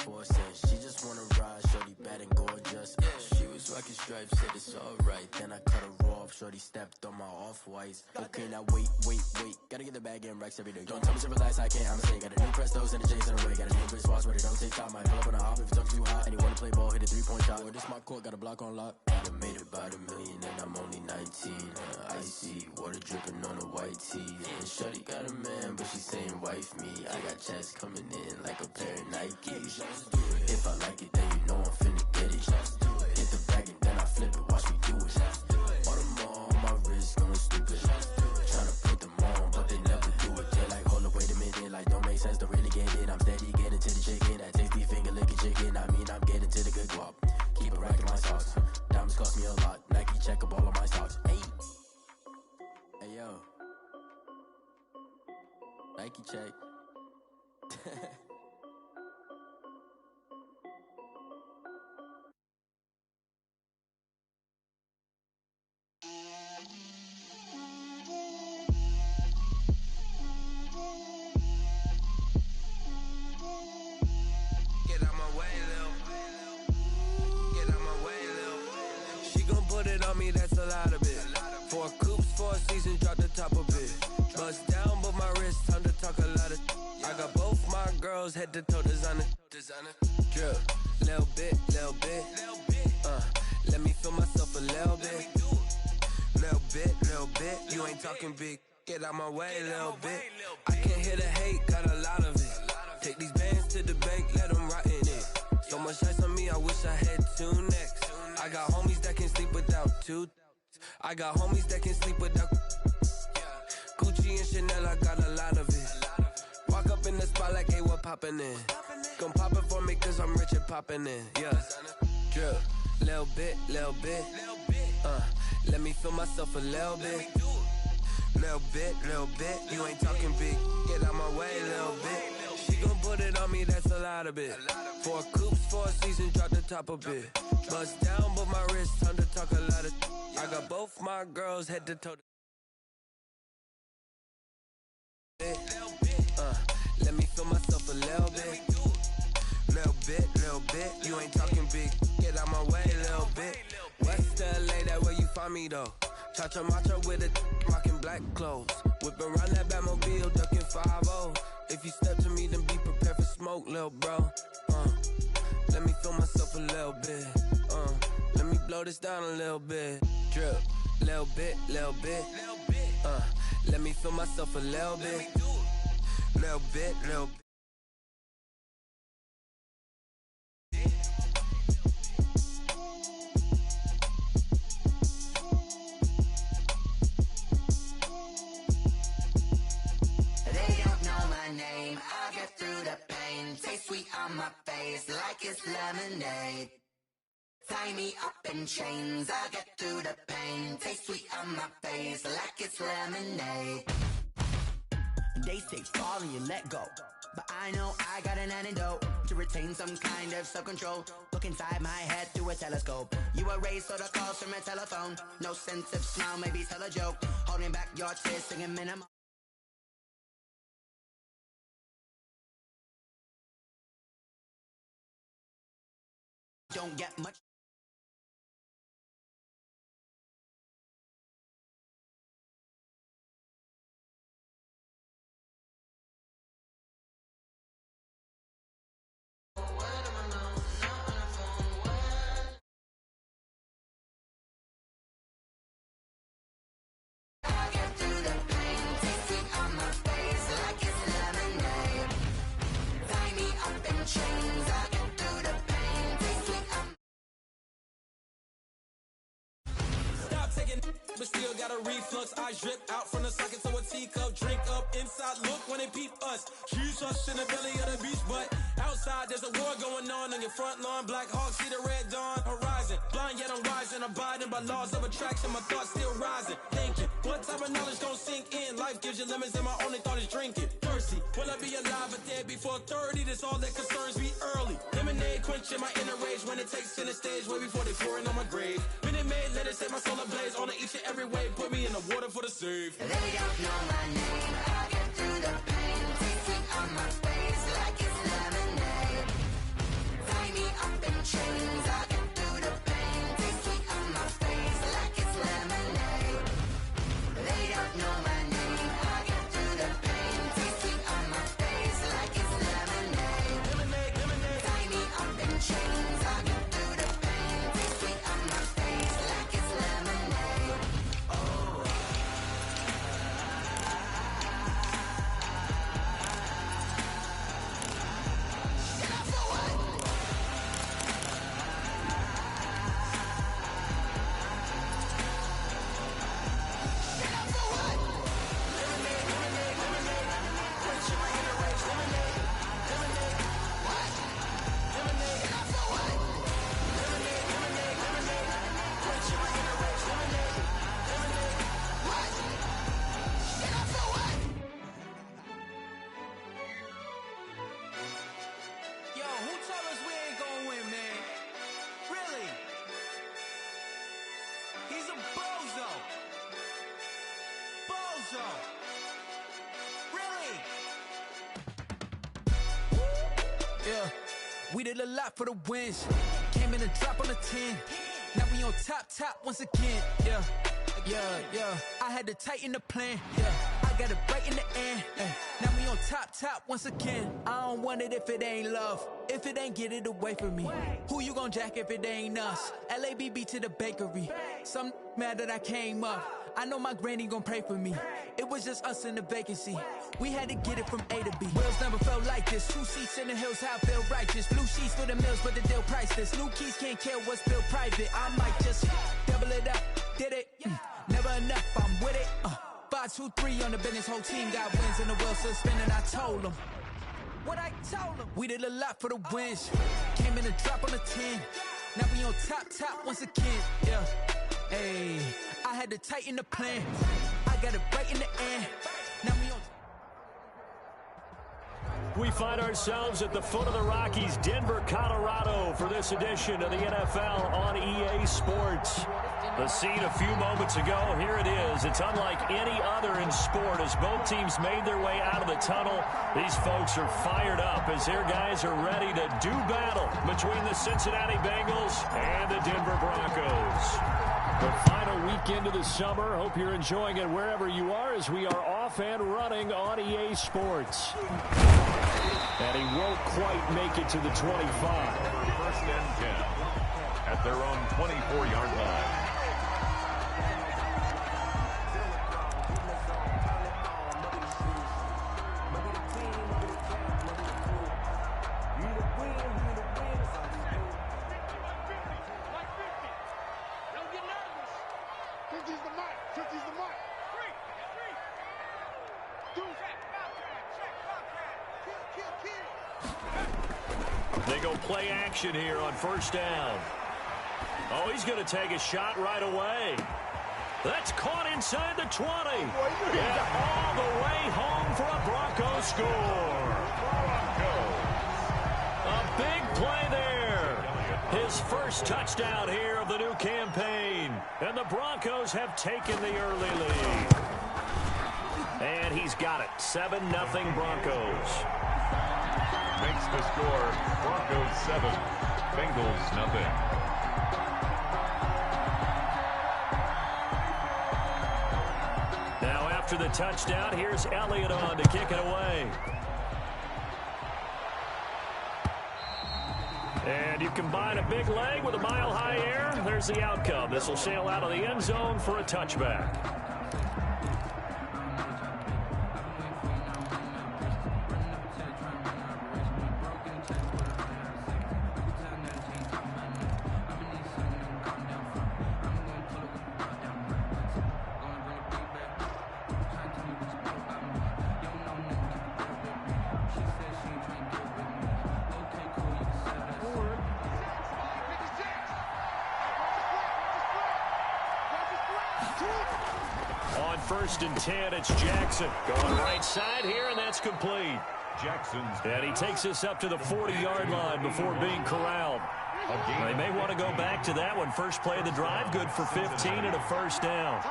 4 cents. She just wanna ride, shorty bad and gorgeous. She was rocking stripes, said it's alright. Then I cut her off, shorty stepped on my off-whites. Okay, now wait. Gotta get the bag in racks every day. Don't tell me to relax, I can't, I'm saying. Got a new Prestos and a J's in the way. Got a new Chris Foss, but it don't take time. Might pull up on a hop if it's up too hot. And you wanna play ball, hit a 3-point shot. Or this my court, got a block on lock. I done made it by the million and I'm only 19. Icy, water dripping on a white tee. And shorty got a man, but she saying wife me. I got checks coming in like a pair of Nikes. If I like it, then you know I'm finna get it. Hit the bag and then I flip it, watch me do it. All them all on my wrist going stupid. Tryna put them on, but they never do it. They're like, hold up, wait a minute, like don't make sense, don't really get it. I'm steady getting to the chicken, that tasty finger licking chicken. I mean, I'm getting to the good guap. Keep a rack in my socks. Diamonds cost me a lot. Nike check up all of my stocks. Hey yo, Nike check. That's a lot of it. 4 coops, 4 seasons, drop the top of it. Bust down, but my wrist, time to talk a lot of. I got both my girls head to toe designer. Drip, little bit. Let me feel myself a little bit. Little bit. You ain't talking big. Get out my way, little bit. I can't hear the hate, got a lot of it. Take these bands to the bank, let them rot in it. So much ice on me, I wish I had 2 necks. I got homies that can sleep without 2. I got homies that can sleep without Gucci and Chanel, I got a lot of it. Walk up in the spot like, hey, what poppin' in? Gon' pop it for me cause I'm rich and poppin' in. Yeah, drip, little bit. Let me feel myself a little bit. Little bit. You ain't talking big. Get out my way, little bit. She gon' put it on me, that's a lot of it. 4 coops, 4 seasons, drop the top a bit. Bust down, but my wrist, time to talk a lot of. I got both my girls head to toe. Let me feel myself a little bit. Little bit. You ain't talking big. Get out my way, little bit. West LA, that where you find me though. Cha-cha matcha with a rockin' black clothes. Whip around that Batmobile, ducking 5-0. If you step to me, then be prepared for smoke, lil' bro. Let me feel myself a little bit. Let me blow this down a little bit. Drip, little bit. Let me feel myself a little bit. Little bit. Taste sweet on my face like it's lemonade. Tie me up in chains, I'll get through the pain. Taste sweet on my face like it's lemonade. They say fall and you let go, but I know I got an antidote to retain some kind of self-control. Look inside my head through a telescope. You erase all the calls from a telephone. No sense of smile, maybe tell a joke. Holding back your tears, singing minimum. Don't get much. But still got a reflux. I drip out from the socket to a teacup. Drink up inside, look when they peep us. She's us in the belly of the beach, but outside there's a war going on your front lawn. Black Hawk, see the red dawn horizon. Blind yet I'm wise and abiding by laws of attraction. My thoughts still rising. Thinking, what type of knowledge gon' sink in? Life gives you lemons and my only thought is drinking. Thirsty, will I be alive or dead before 30? That's all that concerns me early. Lemonade quenching my inner rage when it takes center stage way before they pour it on my grave. Minute Maid, let it set my soul ablaze on each and every way. Put me in the water for the save. They don't know my name. I get through the pain. Taste sweet on my face like it's lemonade. zone. Really? Yeah, we did a lot for the wins. Came in a drop on the 10. Now we on top once again. Yeah. I had to tighten the plan. Yeah, I got it right in the end. Now we on top once again. I don't want it if it ain't love. If it ain't, get it away from me. Who you gon' jack if it ain't us? LABB to the bakery. Some mad that I came up. I know my granny gon' pray for me. It was just us in the vacancy. We had to get it from A to B. Wheels never felt like this. 2 seats in the hills, how I feel righteous. Blue sheets for the mills, but the deal priceless. New keys can't care what's built private. I might just double it up. Did it? Never enough, I'm with it. 5, 2, 3 on the business. Whole team got wins and the wheels still spinning. I told them what I told them. We did a lot for the wins. Came in a drop on the 10. Now we on top once again. Yeah. Hey, I had to tighten the plan. I got it right in the end. Now we on. We find ourselves at the foot of the Rockies, Denver, Colorado, for this edition of the NFL on EA Sports. The scene a few moments ago, here it is. It's unlike any other in sport as both teams made their way out of the tunnel. These folks are fired up as their guys are ready to do battle between the Cincinnati Bengals and the Denver Broncos. The final weekend of the summer. Hope you're enjoying it wherever you are as we are off and running on EA Sports. And he won't quite make it to the 25. First and 10 at their own 24-yard line. They go play action here on first down. Oh, he's going to take a shot right away. That's caught inside the 20. And all the way home for a Bronco score. A big play there. His first touchdown here of the new campaign. And the Broncos have taken the early lead. And he's got it. 7-0 Broncos. Makes the score Broncos 7, Bengals 0. Now after the touchdown, here's Elliott on to kick it away. And you combine a big leg with a mile-high air, there's the outcome. This will sail out of the end zone for a touchback. On first and 10, it's Jackson. Going right side here, and that's complete. Jackson's. And he takes us up to the 40-yard line before being corralled. They may want to go back to that one. First play of the drive, good for 15 and a first down.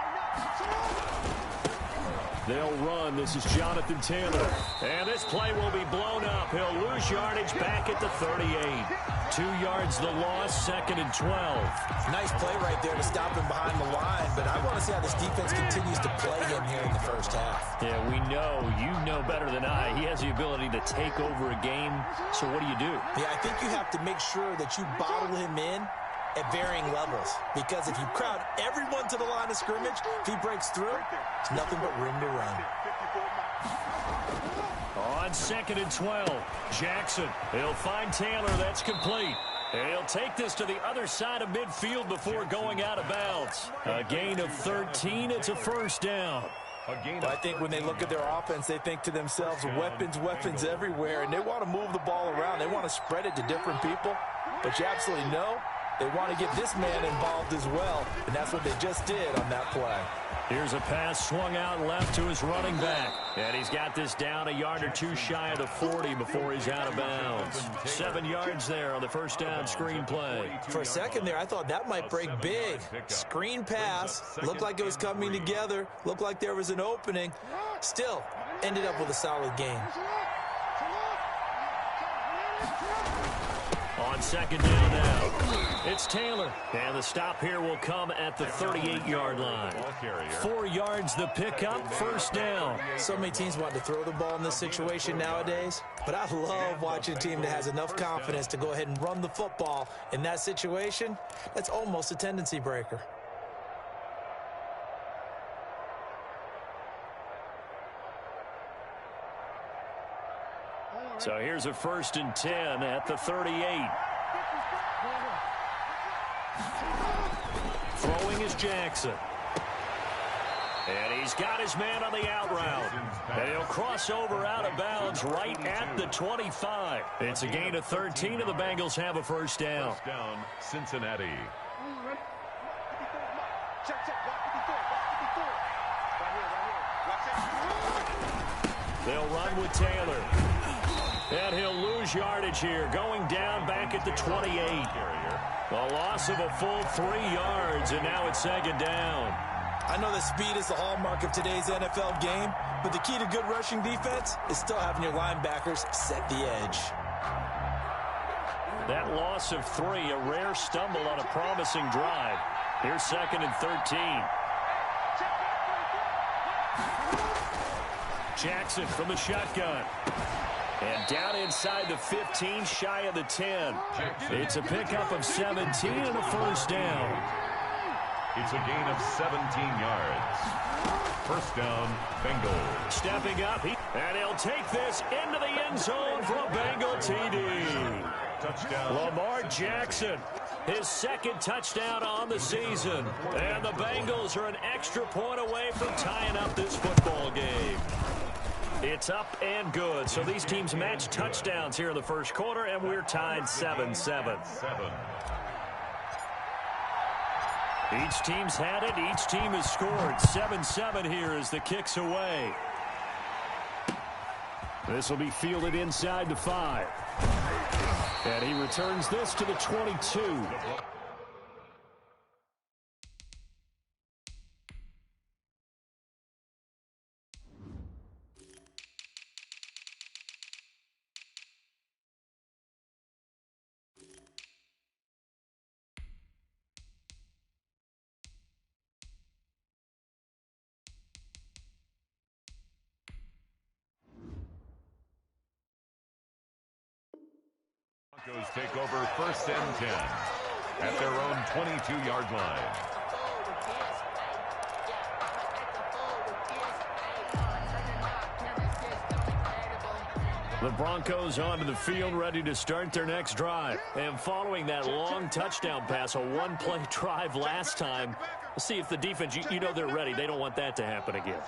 They'll run. This is Jonathan Taylor. And this play will be blown up. He'll lose yardage back at the 38. 2 yards the loss, 2nd and 12. Nice play right there to stop him behind the line, but I want to see how this defense continues to play him here in the first half. Yeah, we know. You know better than I. He has the ability to take over a game, so what do you do? Yeah, I think you have to make sure that you bottle him in at varying levels, because if you crowd everyone to the line of scrimmage, if he breaks through, it's nothing but room to run. On 2nd and 12, Jackson. He'll find Taylor. That's complete. He'll take this to the other side of midfield before going out of bounds. A gain of 13. It's a first down. Well, I think when they look at their offense, they think to themselves, weapons everywhere, and they want to move the ball around. They want to spread it to different people, but you absolutely know They want to get this man involved as well, and that's what they just did on that play. Here's a pass swung out left to his running back. And he's got this down a yard or two shy of the 40 before he's out of bounds. 7 yards there on the first down screen play. For a second there, I thought that might break big. Screen pass. Looked like it was coming together. Looked like there was an opening. Still, ended up with a solid gain. On second down now, it's Taylor. And the stop here will come at the 38-yard line. 4 yards the pickup, first down. So many teams want to throw the ball in this situation nowadays, but I love watching a team that has enough confidence to go ahead and run the football. In that situation, that's almost a tendency breaker. So here's a 1st and 10 at the 38. Throwing is Jackson. And he's got his man on the out route. And he'll cross over out of bounds right at the 25. It's a gain of 13, and the Bengals have a first down. First down, Cincinnati. They'll run with Taylor. And he'll lose yardage here, going down back at the 28. A loss of a full 3 yards, and now it's second down. I know that speed is the hallmark of today's NFL game, but the key to good rushing defense is still having your linebackers set the edge. That loss of 3, a rare stumble on a promising drive. Here's 2nd and 13. Jackson from the shotgun. And down inside the 15, shy of the 10. It's a pickup of 17 and a first down. It's a gain of 17 yards. First down, Bengals. Stepping up, and he'll take this into the end zone for a Bengal TD. Touchdown. Lamar Jackson, his 2nd touchdown on the season. And the Bengals are an extra point away from tying up this football game. It's up and good. So these teams match touchdowns here in the first quarter, and we're tied 7-7. Each team's had it. Each team has scored. 7-7 here as the kick's away. This will be fielded inside the 5. And he returns this to the 22. Broncos take over 1st and 10 at their own 22-yard line. The Broncos onto the field, ready to start their next drive. And following that long touchdown pass, a one-play drive last time, we'll see if the defense, you know they're ready. They don't want that to happen again.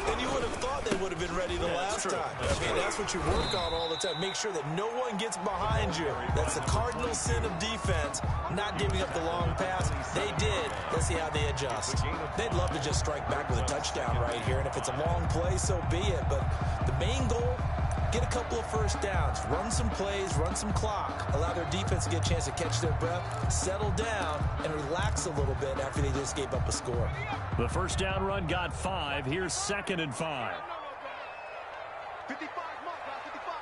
And you would have thought they would have been ready the last time. I mean, that's what you work on all the time. Make sure that no one gets behind you. That's the cardinal sin of defense, not giving up the long pass. They did. Let's see how they adjust. They'd love to just strike back with a touchdown right here, and if it's a long play, so be it. But the main goal, get a couple of first downs, run some plays, run some clock, allow their defense to get a chance to catch their breath, settle down, and relax a little bit after they just gave up a score. The first down run got 5. Here's 2nd and 5. 55, mark, 55.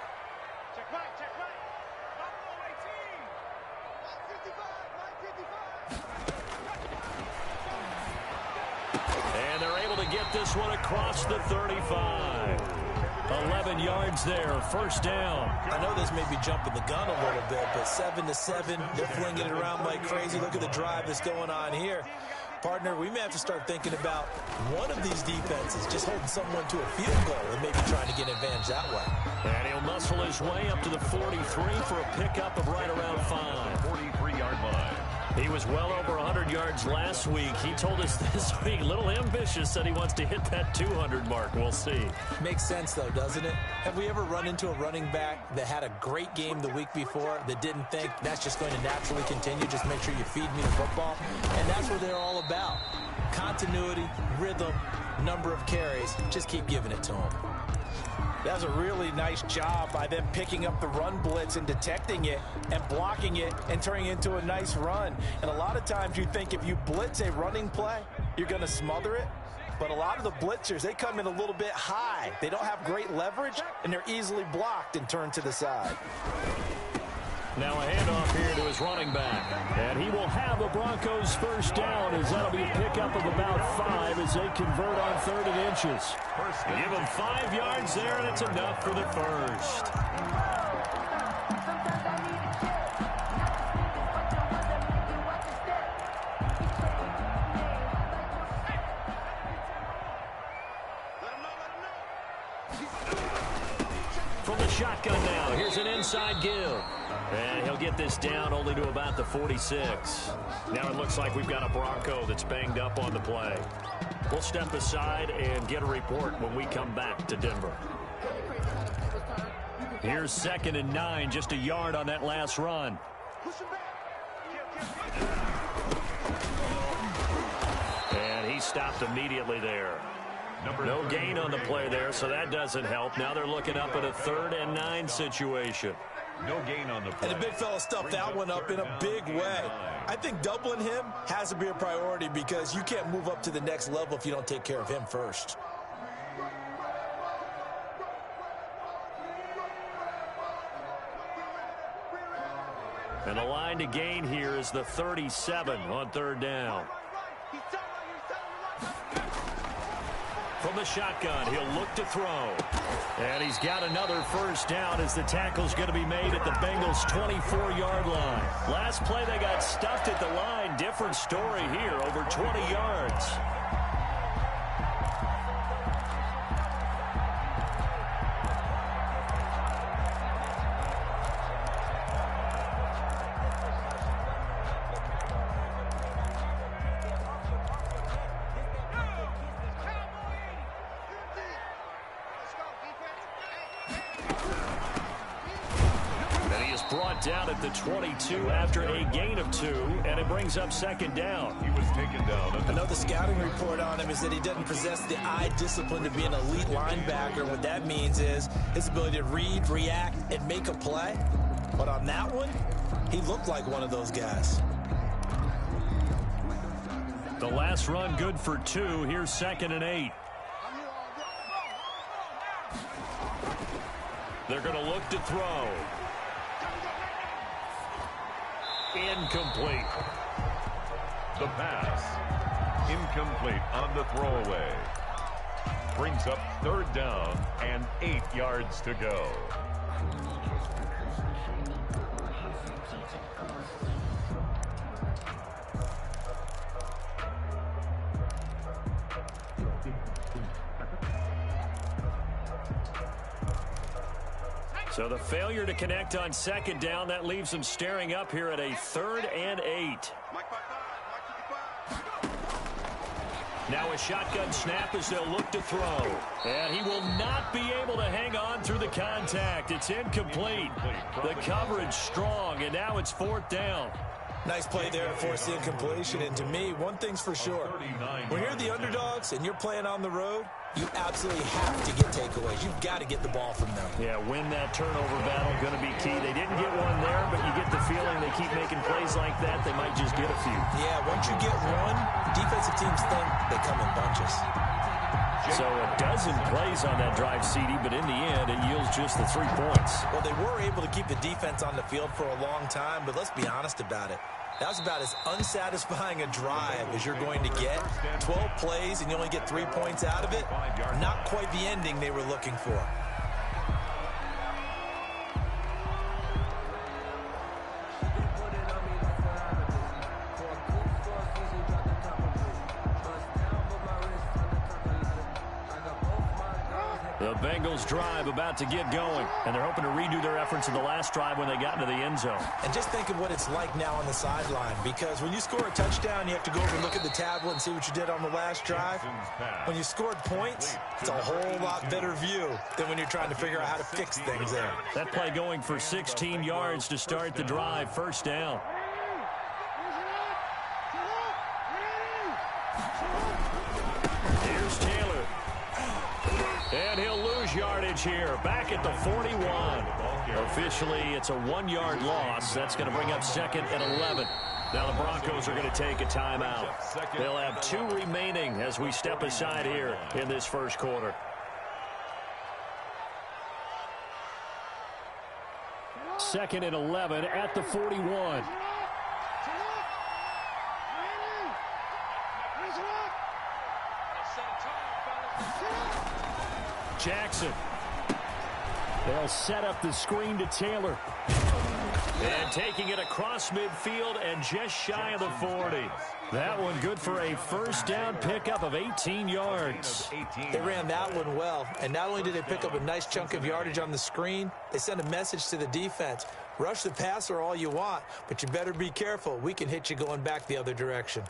Check right, check right. 55. And they're able to get this one across the 35. 11 yards there, first down. I know this may be jumping the gun a little bit, but 7-7, they're flinging it around like crazy. Look at the drive that's going on here. Partner, we may have to start thinking about one of these defenses just holding someone to a field goal and maybe trying to get an advantage that way. And he'll muscle his way up to the 43 for a pickup of right around 5. 43-yard line. He was well over 100 yards last week. He told us this week, a little ambitious, said he wants to hit that 200 mark. We'll see. Makes sense, though, doesn't it? Have we ever run into a running back that had a great game the week before that didn't think that's just going to naturally continue? Just make sure you feed me the football. And that's what they're all about. Continuity, rhythm, number of carries. Just keep giving it to them. That was a really nice job by them picking up the run blitz and detecting it and blocking it and turning it into a nice run. And a lot of times you think if you blitz a running play, you're going to smother it. But a lot of the blitzers, they come in a little bit high. They don't have great leverage, and they're easily blocked and turned to the side. Now a handoff here to his running back. And he will have the Broncos first down, as that'll be a pickup of about 5 as they convert on 3rd and inches. Give him 5 yards there, and it's enough for the first. From the shotgun now, here's an inside give. And he'll get this down only to about the 46. Now it looks like we've got a Bronco that's banged up on the play. We'll step aside and get a report when we come back to Denver. Here's 2nd and 9, just a yard on that last run. And he stopped immediately there. No gain on the play there, so that doesn't help. Now they're looking up at a 3rd and 9 situation. No gain on the play. And the big fella stuffed that one up in a big way. I think doubling him has to be a priority because you can't move up to the next level if you don't take care of him first. And the line to gain here is the 37 on 3rd down. From the shotgun, he'll look to throw. And he's got another first down as the tackle's going to be made at the Bengals' 24-yard line. Last play, they got stuffed at the line. Different story here, over 20 yards. Down at the 22 after a gain of 2, and it brings up 2nd down. He was taken down. I know the scouting report on him is that he doesn't possess the eye discipline to be an elite linebacker. What that means is his ability to read, react, and make a play. But on that one, he looked like one of those guys. The last run good for 2. Here's 2nd and 8. They're going to look to throw. Incomplete. The pass. Incomplete on the throwaway. Brings up 3rd down and 8 yards to go. So the failure to connect on 2nd down, that leaves them staring up here at a 3rd and 8. Now a shotgun snap as they'll look to throw. And he will not be able to hang on through the contact. It's incomplete. The coverage strong, and now it's 4th down. Nice play there to force the incompletion. And to me, one thing's for sure. When you're the underdogs and you're playing on the road, you absolutely have to get takeaways. You've got to get the ball from them. Yeah, win that turnover battle, going to be key. They didn't get one there, but you get the feeling they keep making plays like that, they might just get a few. Yeah, once you get one, defensive teams think they come in bunches. So a dozen plays on that drive, CD, but in the end, it yields just the 3 points. Well, they were able to keep the defense on the field for a long time, but let's be honest about it. That was about as unsatisfying a drive as you're going to get. 12 plays and you only get 3 points out of it. Not quite the ending they were looking for. The Bengals drive about to get going, and they're hoping to redo their efforts in the last drive when they got into the end zone. And just think of what it's like now on the sideline, because when you score a touchdown, you have to go over and look at the tablet and see what you did on the last drive. When you scored points, it's a whole lot better view than when you're trying to figure out how to fix things there. That play going for 16 yards to start the drive, first down. Here's Taylor. And he'll lose yardage here, back at the 41. Officially, it's a 1-yard loss. That's going to bring up 2nd and 11. Now the Broncos are going to take a timeout. They'll have 2 remaining as we step aside here in this first quarter. Second and 11 at the 41. Jackson. They'll set up the screen to Taylor. And taking it across midfield and just shy of the 40. That one good for a first down pickup of 18 yards. They ran that one well, and not only did they pick up a nice chunk of yardage on the screen, they sent a message to the defense. Rush the passer all you want, but you better be careful. We can hit you going back the other direction.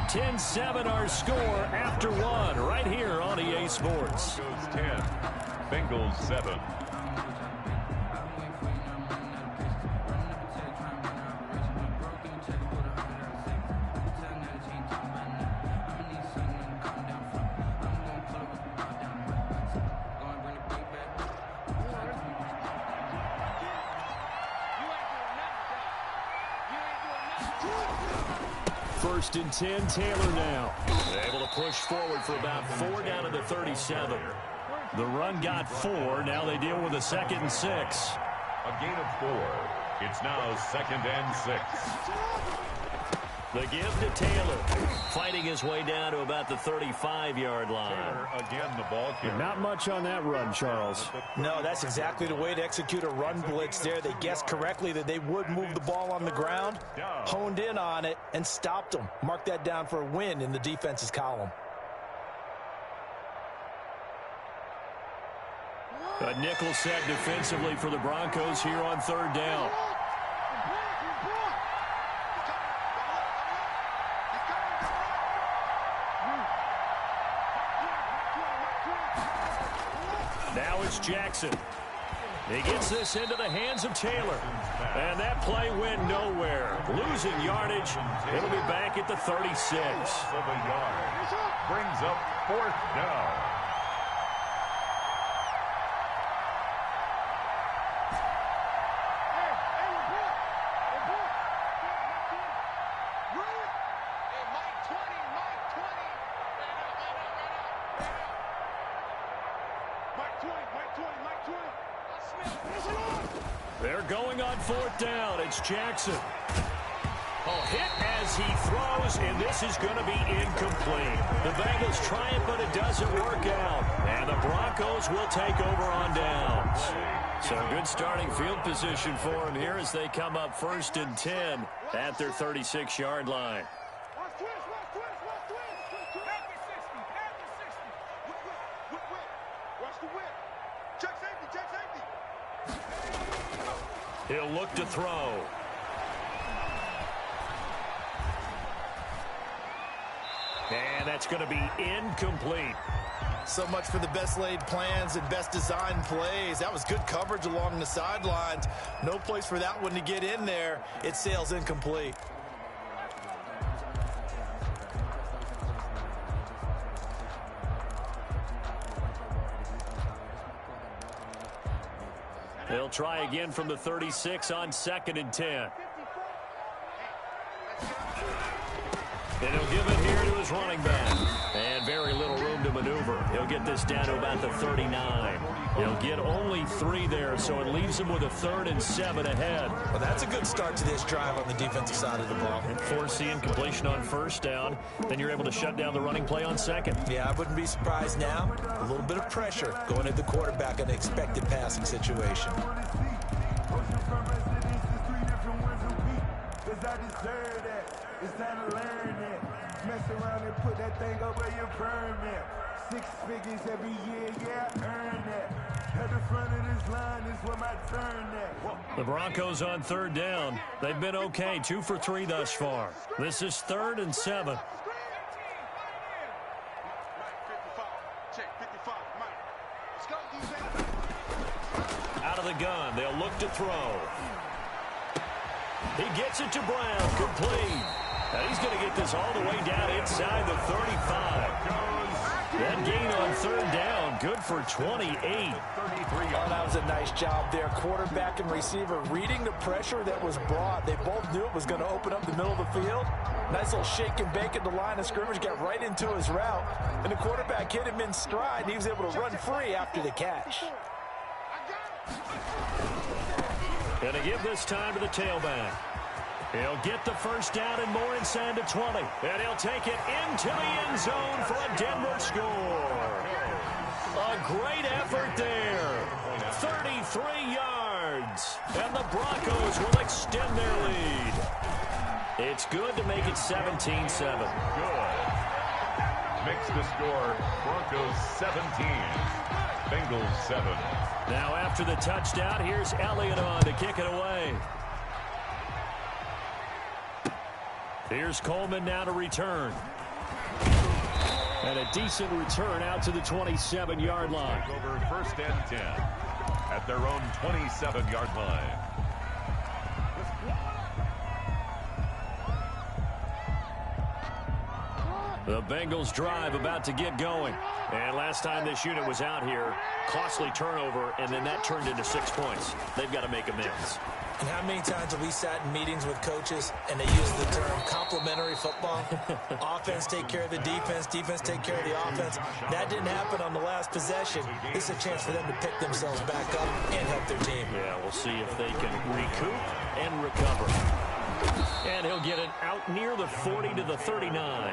$10-7 our score after 1 right here on EA Sports. Broncos 10, Bengals 7. First and 10, Taylor now. Able to push forward for about 4 down to the 37. The run got 4. Now they deal with a 2nd and 6. A gain of 4. It's now 2nd and 6. The give to Taylor. Fighting his way down to about the 35-yard line. Taylor again the ball carrier. Not much on that run, Charles. No, that's exactly the way to execute a run blitz there. They guessed correctly that they would move the ball on the ground, honed in on it, and stopped them. Mark that down for a win in the defense's column. A nickel set defensively for the Broncos here on 3rd down. Now it's Jackson. He gets this into the hands of Taylor. And that play went nowhere. Losing yardage. It'll be back at the 36. Of a yard. Brings up 4th down. They're going on 4th down. It's Jackson. A hit as he throws, and this is going to be incomplete. The Bengals try it, but it doesn't work out. And the Broncos will take over on downs. So good starting field position for them here as they come up 1st and 10 at their 36-yard line. He'll look to throw. And that's going to be incomplete. So much for the best laid plans and best designed plays. That was good coverage along the sidelines. No place for that one to get in there. It sails incomplete. They'll try again from the 36 on 2nd and 10. And he'll give it here to his running back. And very little room to maneuver. He'll get this down to about the 39. He'll get only 3 there, so it leaves him with a 3rd and 7 ahead. Well, that's a good start to this drive on the defensive side of the ball. And force the incompletion on 1st down, then you're able to shut down the running play on 2nd. Yeah, I wouldn't be surprised now. A little bit of pressure going at the quarterback in an expected passing situation. It's time to learn that. Mess around and put that thing over your permit. 6 figures every year, yeah, earn that. At the front of this line is where my turn at. The Broncos on 3rd down. They've been okay, 2 for 3 thus far. This is 3rd and 7. Out of the gun, they'll look to throw. He gets it to Brown, complete. Now he's going to get this all the way down inside the 35. That gain on 3rd down, good for 28. Oh, that was a nice job there. Quarterback and receiver reading the pressure that was brought. They both knew it was going to open up the middle of the field. Nice little shake and bake at the line of scrimmage, got right into his route. And the quarterback hit him in stride, and he was able to run free after the catch. Going to give this time to the tailback. He'll get the 1st down and more inside the 20. And he'll take it into the end zone for a Denver score. A great effort there. 33 yards. And the Broncos will extend their lead. It's good to make it 17-7. Good. Makes the score Broncos 17. Bengals 7. Now after the touchdown, here's Elliott on to kick it away. Here's Coleman now to return. And a decent return out to the 27-yard line. Over 1st and 10 at their own 27-yard line. The Bengals drive about to get going. And last time this unit was out here, costly turnover, and then that turned into 6 points. They've got to make amends. And how many times have we sat in meetings with coaches and they use the term complementary football? Offense take care of the defense, defense take care of the offense. That didn't happen on the last possession. This is a chance for them to pick themselves back up and help their team. Yeah, we'll see if they can recoup and recover. And he'll get it out near the 40 to the 39.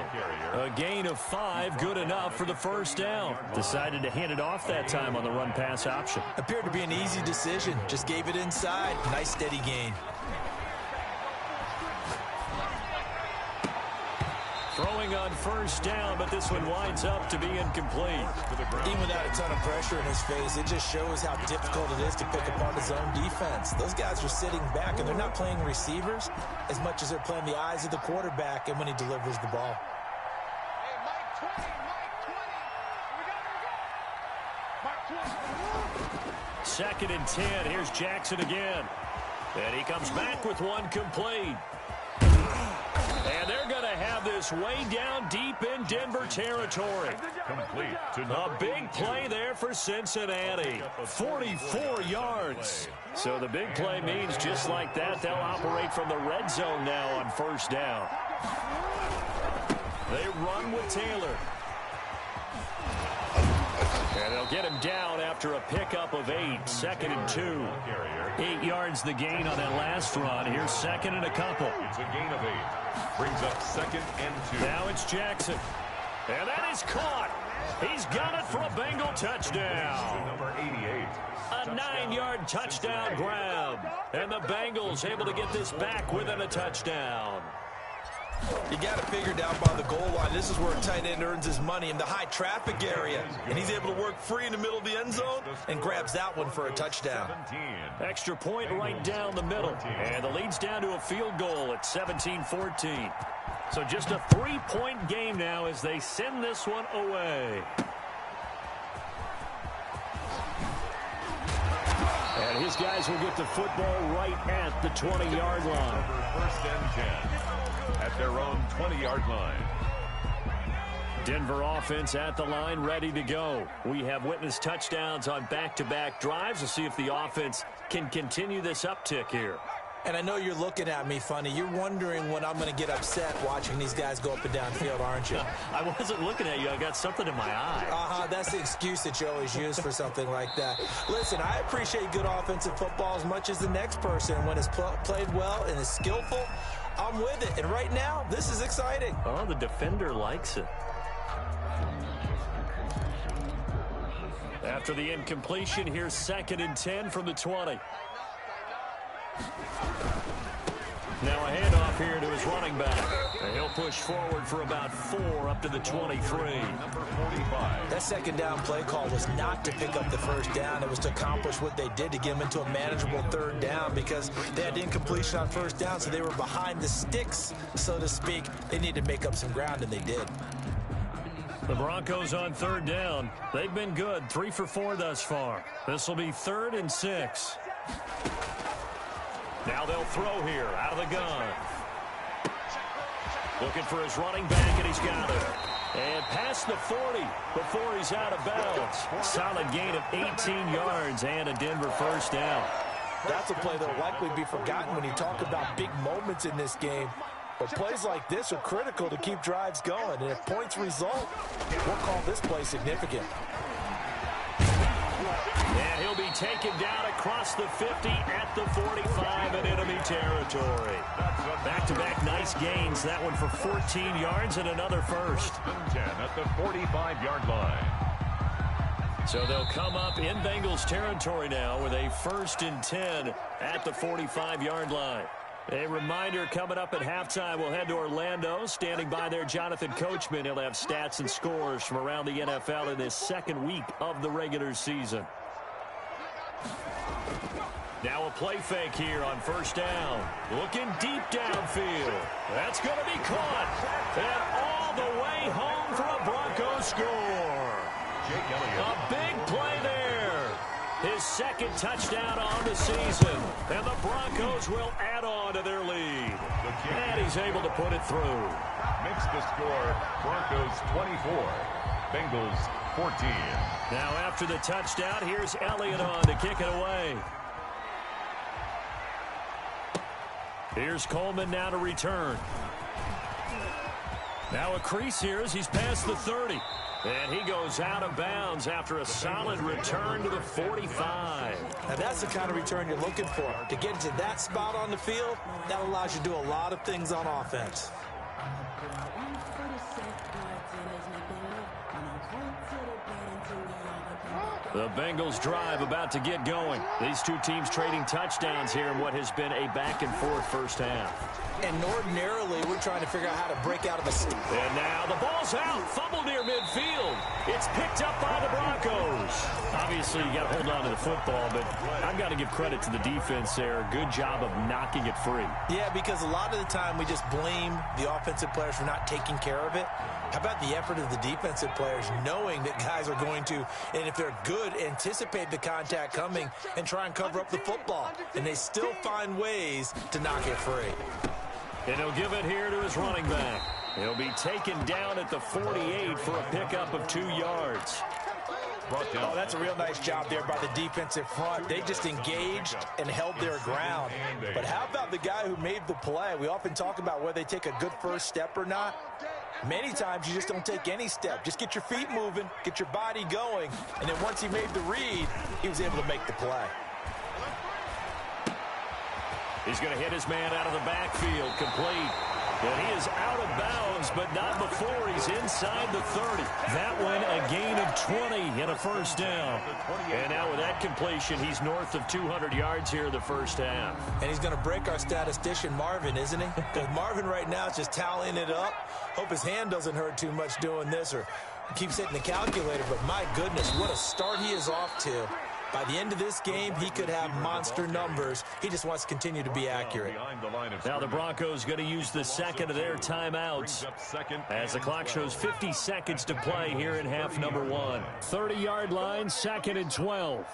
A gain of 5, good enough for the 1st down. Decided to hand it off that time on the run-pass option. Appeared to be an easy decision. Just gave it inside. Nice steady gain. Throwing on 1st down, but this one winds up to be incomplete. Even without a ton of pressure in his face, it just shows how difficult it is to pick apart his own defense. Those guys are sitting back, and they're not playing receivers as much as they're playing the eyes of the quarterback and when he delivers the ball. Second and 10. Here's Jackson again. And he comes back with one complete. And they're going to have this way down deep in Denver territory. Complete to a big play there for Cincinnati. 44 yards. So the big play means just like that, they'll operate from the red zone now on 1st down. They run with Taylor. And they'll get him down after a pickup of 8. 2nd and 2. 8 yards the gain on that last run. Here's 2nd and a couple. It's a gain of 8. Brings up 2nd and 2. Now it's Jackson. And that is caught. He's got it for a Bengal touchdown. Number 88. A 9-yard touchdown grab. And the Bengals able to get this back within a touchdown. You got to figure down by the goal line. This is where a tight end earns his money in the high traffic area. And he's able to work free in the middle of the end zone and grabs that one for a touchdown. 17. Extra point right down the middle. And the lead's down to a field goal at 17-14. So just a 3-point game now as they send this one away. And his guys will get the football right at the 20-yard line. 1st and 10 at their own 20-yard line. Denver offense at the line, ready to go. We have witnessed touchdowns on back-to-back drives. We'll see if the offense can continue this uptick here. And I know you're looking at me funny. You're wondering when I'm going to get upset watching these guys go up and down field, aren't you? I wasn't looking at you. I got something in my eye. That's the excuse that you always use for something like that. Listen, I appreciate good offensive football as much as the next person. When it's played well and is skillful, I'm with it. And right now, this is exciting. Oh, the defender likes it. After the incompletion, here's 2nd and 10 from the 20. Now a handoff here to his running back. And he'll push forward for about 4 up to the 23. Number 45. That second down play call was not to pick up the first down. It was to accomplish what they did to get them into a manageable 3rd down because they had incompletion on 1st down, so they were behind the sticks, so to speak. They needed to make up some ground, and they did. The Broncos on 3rd down. They've been good, 3 for 4 thus far. This will be 3rd and 6. Now they'll throw here out of the gun. Looking for his running back, and he's got it. And past the 40 before he's out of bounds. Solid gain of 18 yards and a Denver 1st down. That's a play that will likely be forgotten when you talk about big moments in this game. But plays like this are critical to keep drives going. And if points result, we'll call this play significant. And he'll be taken down across the 50 at the 45 in enemy territory. Back-to-back nice gains. That one for 14 yards and another 1st. 10 at the 45-yard line. So they'll come up in Bengals territory now with a 1st and 10 at the 45-yard line. A reminder, coming up at halftime, we'll head to Orlando. Standing by there, Jonathan Coachman. He'll have stats and scores from around the NFL in this 2nd week of the regular season. Now a play fake here on 1st down. Looking deep downfield. That's going to be caught. And all the way home for a Broncos score. A big play there. His 2nd touchdown on the season. And the Broncos will add on to their lead. And he's able to put it through. Makes the score Broncos 24, Bengals 14. Now after the touchdown, here's Elliott on to kick it away. Here's Coleman now to return. Now a crease here as he's past the 30. And he goes out of bounds after a solid return to the 45. Now that's the kind of return you're looking for. To get into that spot on the field, that allows you to do a lot of things on offense. The Bengals drive about to get going. These two teams trading touchdowns here in what has been a back-and-forth 1st half. And ordinarily, we're trying to figure out how to break out of a... And now the ball's out. Fumble near midfield. It's picked up by the Broncos. Obviously, you got to hold on to the football, but I've got to give credit to the defense there. Good job of knocking it free. Yeah, because a lot of the time we just blame the offensive players for not taking care of it. How about the effort of the defensive players knowing that guys are going to, and if they're good, anticipate the contact coming and try and cover up the football. And they still find ways to knock it free. And he'll give it here to his running back. He'll be taken down at the 48 for a pickup of 2 yards. Oh, that's a real nice job there by the defensive front. They just engaged and held their ground. But how about the guy who made the play? We often talk about whether they take a good first step or not. Many times you just don't take any step. Just get your feet moving, get your body going, and then once he made the read, he was able to make the play. He's going to hit his man out of the backfield, complete. And he is out of bounds, but not before he's inside the 30. That one a gain of 20 and a 1st down. And now with that completion, he's north of 200 yards here in the 1st half. And he's going to break our statistician, Marvin, isn't he? Because Marvin right now is just tallying it up. Hope his hand doesn't hurt too much doing this or keeps hitting the calculator. But my goodness, what a start he is off to. By the end of this game, he could have monster numbers. He just wants to continue to be accurate. Now the Broncos going to use the 2nd of their timeouts as the clock shows 50 seconds to play here in half number 1. 30-yard line, 2nd and 12.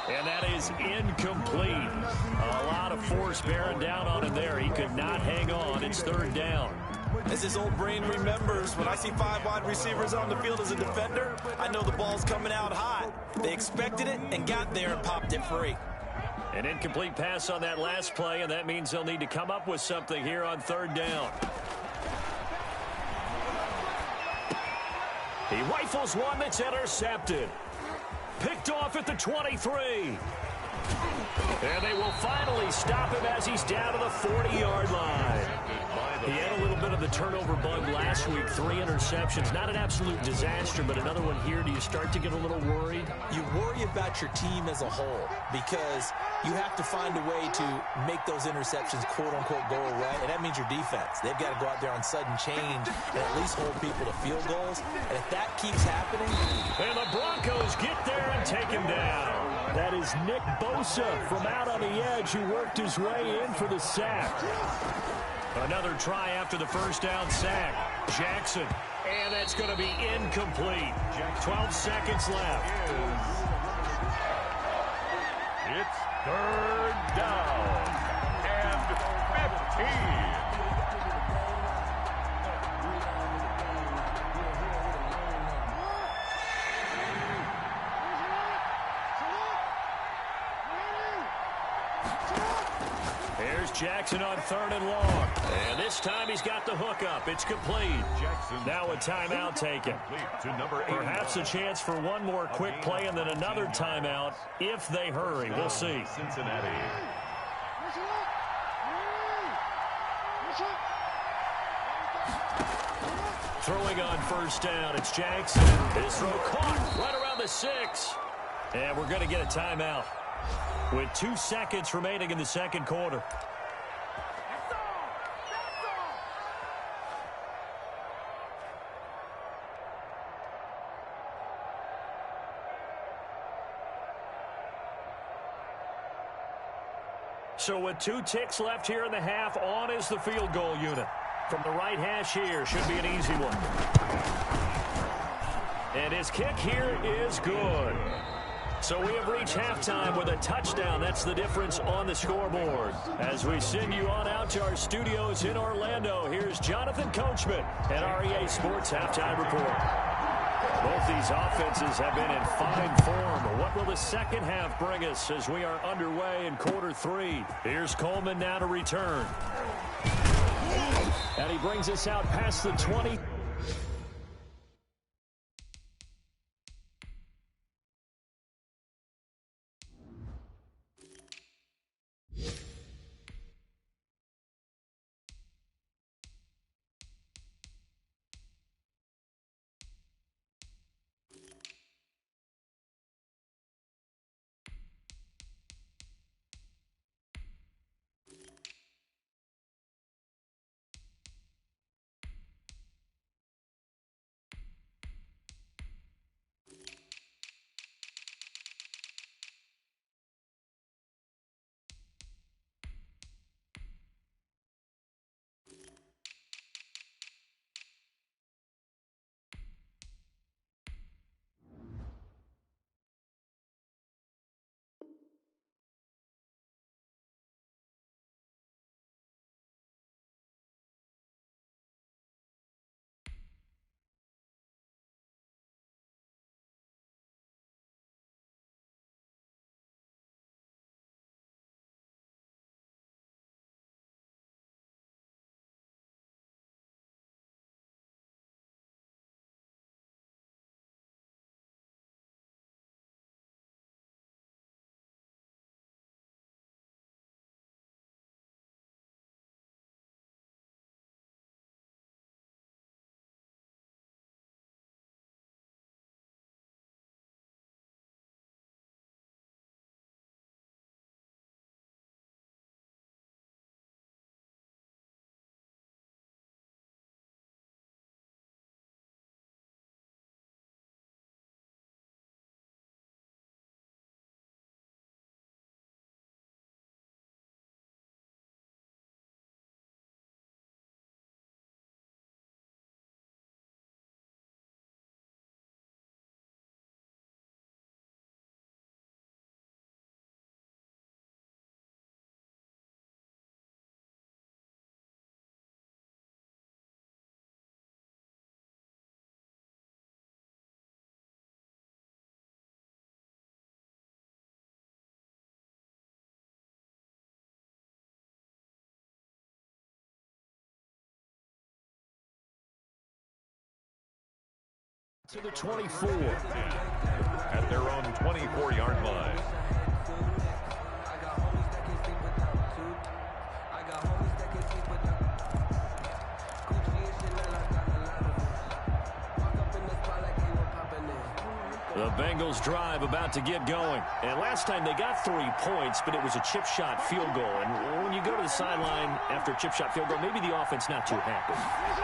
And that is incomplete. A lot of force bearing down on him there. He could not hang on. It's 3rd down. As his old brain remembers, when I see 5 wide receivers on the field as a defender, I know the ball's coming out hot. They expected it and got there and popped it free. An incomplete pass on that last play, and that means they'll need to come up with something here on 3rd down. He rifles one that's intercepted. Picked off at the 23. And they will finally stop him as he's down to the 40-yard line. He had a little bit of the turnover bug last week, 3 interceptions. Not an absolute disaster, but another one here. Do you start to get a little worried? You worry about your team as a whole because you have to find a way to make those interceptions, quote-unquote, go away, and that means your defense. They've got to go out there on sudden change and at least hold people to field goals. And if that keeps happening... And the Broncos get there and take him down. That is Nick Bosa from out on the edge who worked his way in for the sack. Another try after the first down sack. Jackson. And that's going to be incomplete. 12 seconds left. It's 3rd down and 15. Here's Jackson on 3rd and long. And this time he's got the hook up. It's complete. Now a timeout taken. Perhaps a chance for one more quick play and then another timeout if they hurry. We'll see. Cincinnati. Throwing on 1st down, it's Jackson. His throw caught right around the 6. And we're going to get a timeout with 2 seconds remaining in the 2nd quarter. So with 2 ticks left here in the half, on is the field goal unit. From the right hash here, should be an easy one. And his kick here is good. So we have reached halftime with a touchdown. That's the difference on the scoreboard. As we send you on out to our studios in Orlando, here's Jonathan Coachman and REA Sports Halftime Report. Both these offenses have been in fine form. What will the second half bring us as we are underway in quarter 3? Here's Coleman now to return. And he brings us out past the 20. To the 24. At their own 24-yard line. The Bengals drive about to get going. And last time they got 3 points, but it was a chip shot field goal. And when you go to the sideline after a chip shot field goal, maybe the offense not too happy.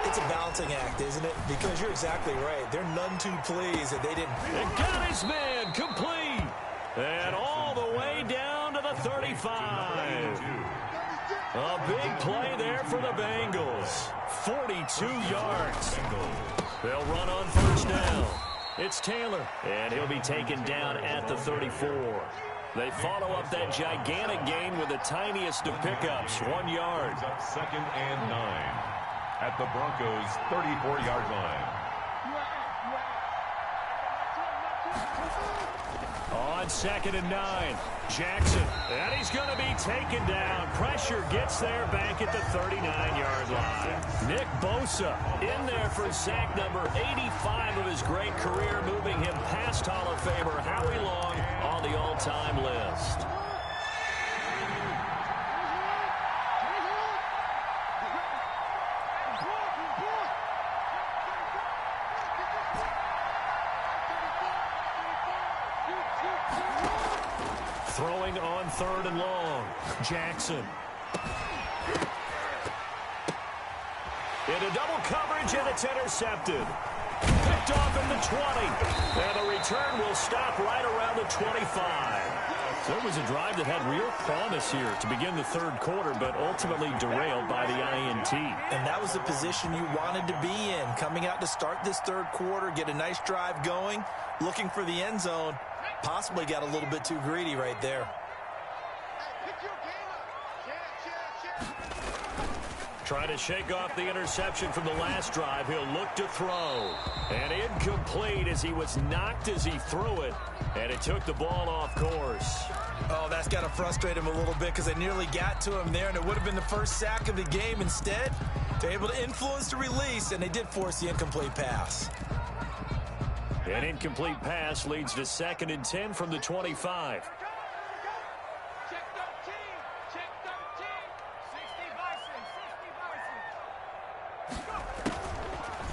It's a balancing act, isn't it? Because you're exactly right. They're none too pleased that they didn't. And got his man complete. And all the way down to the 35. A big play there for the Bengals. 42 yards. They'll run on first down. It's Taylor, and he'll be taken down at the 34. They follow up that gigantic gain with the tiniest of pickups, 1 yard. Up 2nd and 9 at the Broncos' 34-yard line. On 2nd and 9, Jackson, and he's going to be taken down. Pressure gets there back at the 39-yard line. Nick Bosa in there for sack number 85 of his great career, moving him past Hall of Famer Howie Long on the all-time list. Throwing on 3rd and long. Jackson. Into double coverage, and it's intercepted. Picked off at the 20. And the return will stop right around the 25. So it was a drive that had real promise here to begin the 3rd quarter, but ultimately derailed by the INT. And that was the position you wanted to be in. Coming out to start this 3rd quarter, get a nice drive going, looking for the end zone. Possibly got a little bit too greedy right there. Trying to shake off the interception from the last drive. He'll look to throw. And incomplete as he was knocked as he threw it. And it took the ball off course. Oh, that's got to frustrate him a little bit because they nearly got to him there, and it would have been the first sack of the game. Instead, they're able to influence the release, and they did force the incomplete pass. An incomplete pass leads to 2nd and 10 from the 25.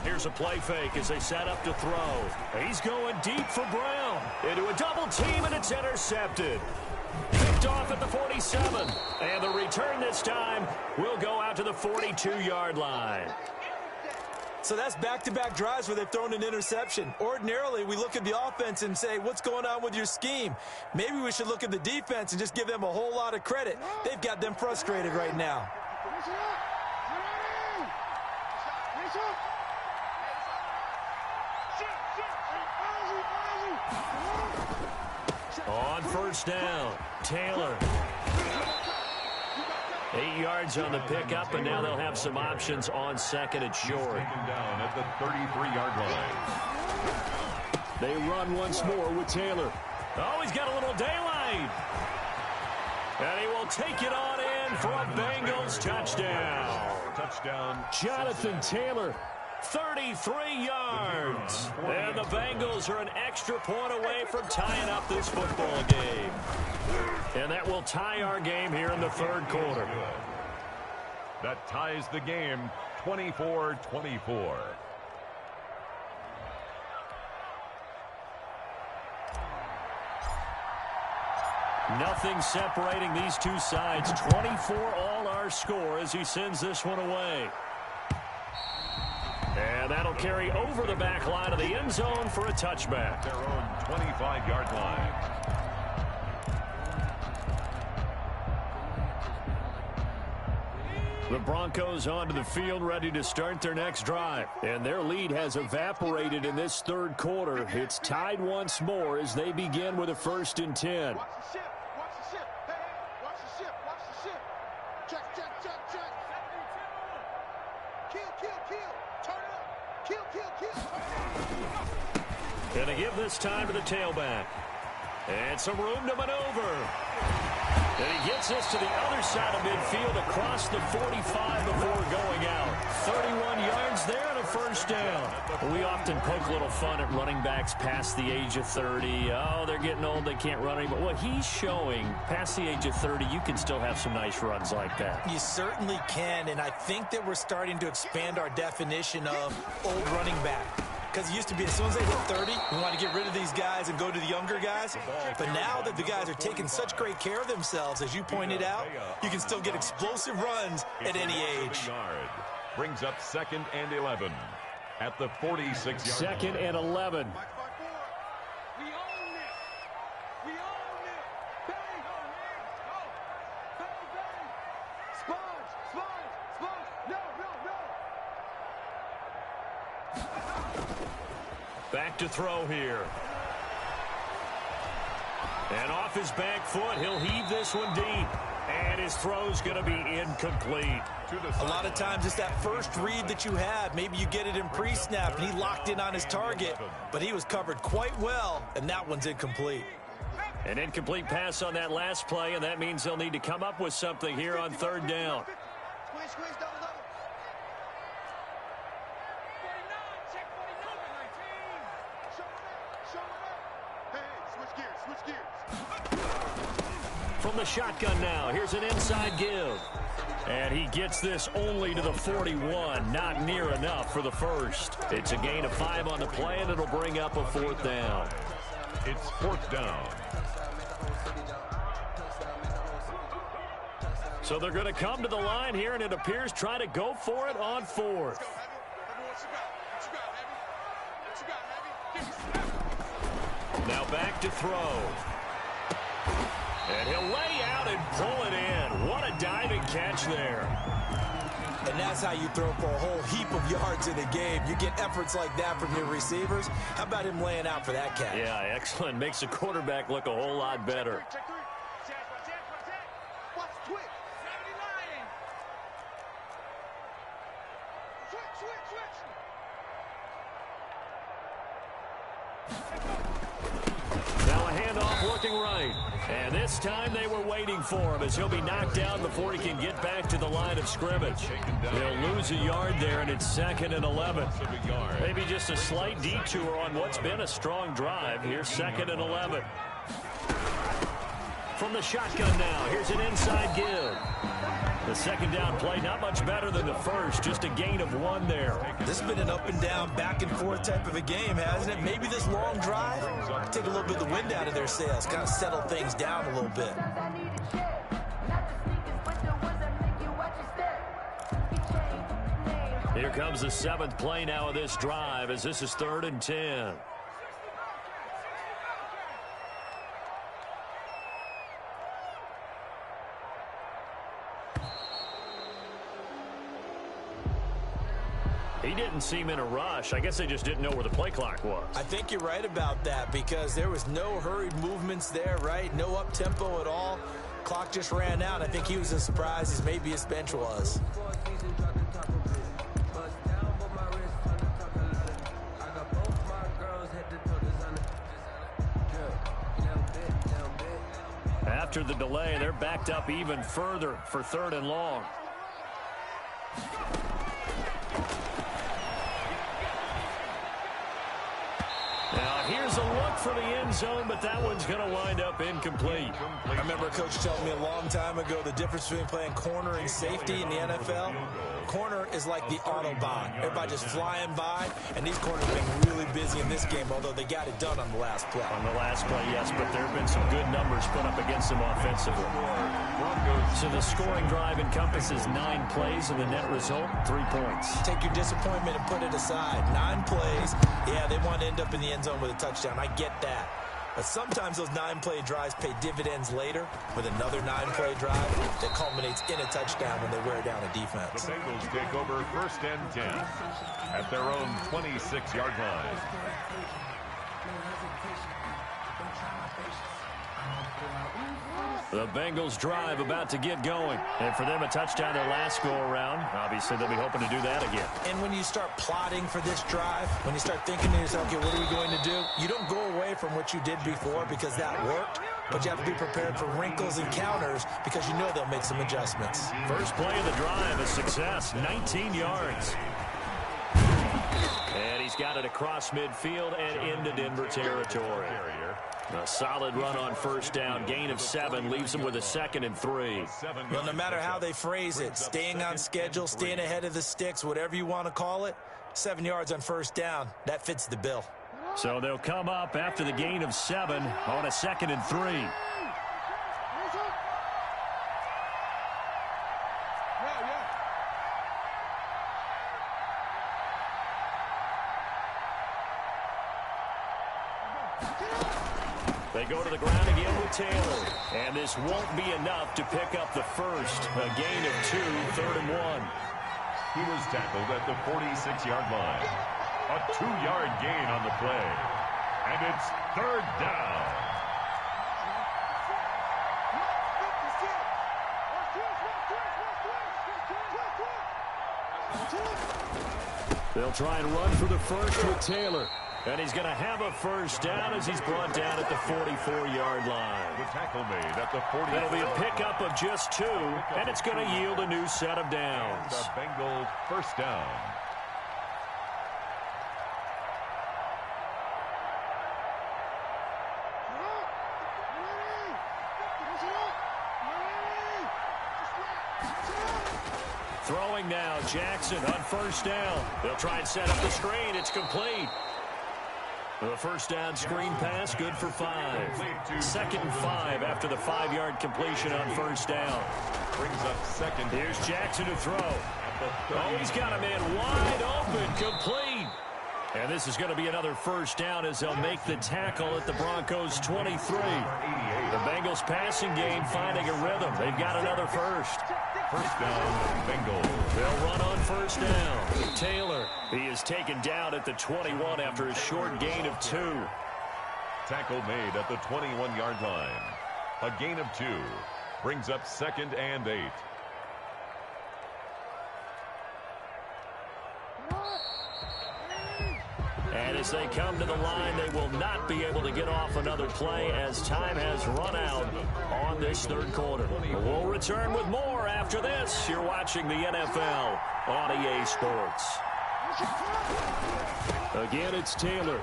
Here's a play fake as they set up to throw. He's going deep for Brown. Into a double team, and it's intercepted. Picked off at the 47. And the return this time will go out to the 42-yard line. So that's back-to-back drives where they've thrown an interception. Ordinarily, we look at the offense and say, what's going on with your scheme? Maybe we should look at the defense and just give them a whole lot of credit. They've got them frustrated right now. On first down, Taylor. 8 yards on the pickup, and now they'll have some options on 2nd and short. Taken down at the 33-yard line. They run once more with Taylor. Oh, he's got a little daylight. And he will take it on in for a Bengals touchdown. Touchdown. Jonathan Taylor, 33 yards. And the Bengals are an extra point away from tying up this football game. And that will tie our game here in the 3rd quarter. That ties the game 24-24. Nothing separating these two sides. 24 all our score as he sends this one away. And that'll carry over the back line of the end zone for a touchback. Their own 25-yard line. The Broncos onto the field, ready to start their next drive. And their lead has evaporated in this 3rd quarter. It's tied once more as they begin with a 1st and 10. Watch the ship. Watch the ship. Hey, watch the ship. Watch the ship. Check. Kill. Turn it up. Kill. And they give this time to the tailback. And some room to maneuver. And he gets this to the other side of midfield across the 45 before going out. 31 yards there and a first down. We often poke a little fun at running backs past the age of 30. Oh, they're getting old, they can't run anymore. Well, he's showing past the age of 30, you can still have some nice runs like that. You certainly can, and I think that we're starting to expand our definition of old running back. Because it used to be as soon as they hit 30, we want to get rid of these guys and go to the younger guys. But now that the guys are taking such great care of themselves, as you pointed out, you can still get explosive runs at any age. Brings up 2nd and 11 at the 46-yard line. 2nd and 11. Back to throw here. And off his back foot, he'll heave this one deep. And his throw's going to be incomplete. A lot of times it's that first read that you have. Maybe you get it in pre-snap, and he locked in on his target, but he was covered quite well, and that one's incomplete. An incomplete pass on that last play, and that means they'll need to come up with something here on 3rd down. Squeeze, double. Switch gears. From the shotgun now, here's an inside give. And he gets this only to the 41, not near enough for the first. It's a gain of 5 on the play, and it'll bring up a 4th down. It's 4th down. So they're going to come to the line here, and it appears try to go for it on 4th. Now back to throw. And he'll lay out and pull it in. What a diving catch there. And that's how you throw for a whole heap of yards in a game. You get efforts like that from your receivers. How about him laying out for that catch? Yeah, excellent. Makes the quarterback look a whole lot better. Now a handoff looking right. And this time they were waiting for him as he'll be knocked down before he can get back to the line of scrimmage. He'll lose a yard there, and it's 2nd and 11. Maybe just a slight detour on what's been a strong drive. Here's 2nd and 11. From the shotgun now, here's an inside give. The 2nd down play, not much better than the first, just a gain of 1 there. This has been an up and down, back and forth type of a game, hasn't it? Maybe this long drive, take a little bit of the wind out of their sails, kind of settle things down a little bit. Here comes the 7th play now of this drive as this is 3rd and 10. He didn't seem in a rush. I guess they just didn't know where the play clock was. I think you're right about that because there was no hurried movements there, right? No up-tempo at all. Clock just ran out. I think he was as surprised as maybe his bench was. After the delay, they're backed up even further for 3rd and long. Now, here's a look for the end zone, but that one's going to wind up incomplete. I remember a coach telling me a long time ago the difference between playing corner and safety in the NFL. Corner is like the Autobahn. Everybody just flying by, and these corners have been really busy in this game, although they got it done on the last play. On the last play, yes, but there have been some good numbers put up against them offensively. So the scoring drive encompasses 9 plays, and the net result, 3 points. Take your disappointment and put it aside. 9 plays. Yeah, they want to end up in the end zone with a touchdown. I get that. But sometimes those 9-play drives pay dividends later with another 9-play drive that culminates in a touchdown when they wear down a defense. The Bengals take over 1st and 10 at their own 26-yard line. The Bengals drive about to get going. And for them, a touchdown their last go-around. Obviously, they'll be hoping to do that again. And when you start plotting for this drive, when you start thinking to yourself, okay, what are we going to do? You don't go away from what you did before because that worked. But you have to be prepared for wrinkles and counters because you know they'll make some adjustments. First play of the drive, a success, 19 yards. got it across midfield and into Denver territory. A solid run on first down. Gain of 7 leaves them with a 2nd and 3. Well, no matter how they phrase it, staying on schedule, staying ahead of the sticks, whatever you want to call it, 7 yards on first down, that fits the bill. So they'll come up after the gain of 7 on a 2nd and 3. They go to the ground again with Taylor. And this won't be enough to pick up the first. A gain of 2, 3rd and 1. He was tackled at the 46-yard line. A 2-yard gain on the play. And it's 3rd down. They'll try and run for the first with Taylor. And he's going to have a first down as he's brought down at the 44-yard line. The tackle made at the 40. That'll be a pickup of just 2, and it's going to yield a new set of downs. The Bengals first down. Throwing now, Jackson on first down. They'll try and set up the screen. It's complete. The first down screen pass, good for 5. 2nd and 5 after the 5-yard completion on first down. Brings up 2nd. Here's Jackson to throw. Oh, he's got a man wide open, complete. And this is going to be another first down as they'll make the tackle at the Broncos 23. The Bengals passing game finding a rhythm. They've got another first. First down, Bengals. They'll run on first down. Taylor, he is taken down at the 21 after a short gain of 2. Tackle made at the 21-yard line. A gain of 2. Brings up 2nd and 8. And as they come to the line, they will not be able to get off another play as time has run out on this 3rd quarter. We'll return with more after this. You're watching the NFL on EA Sports. Again, it's Taylor.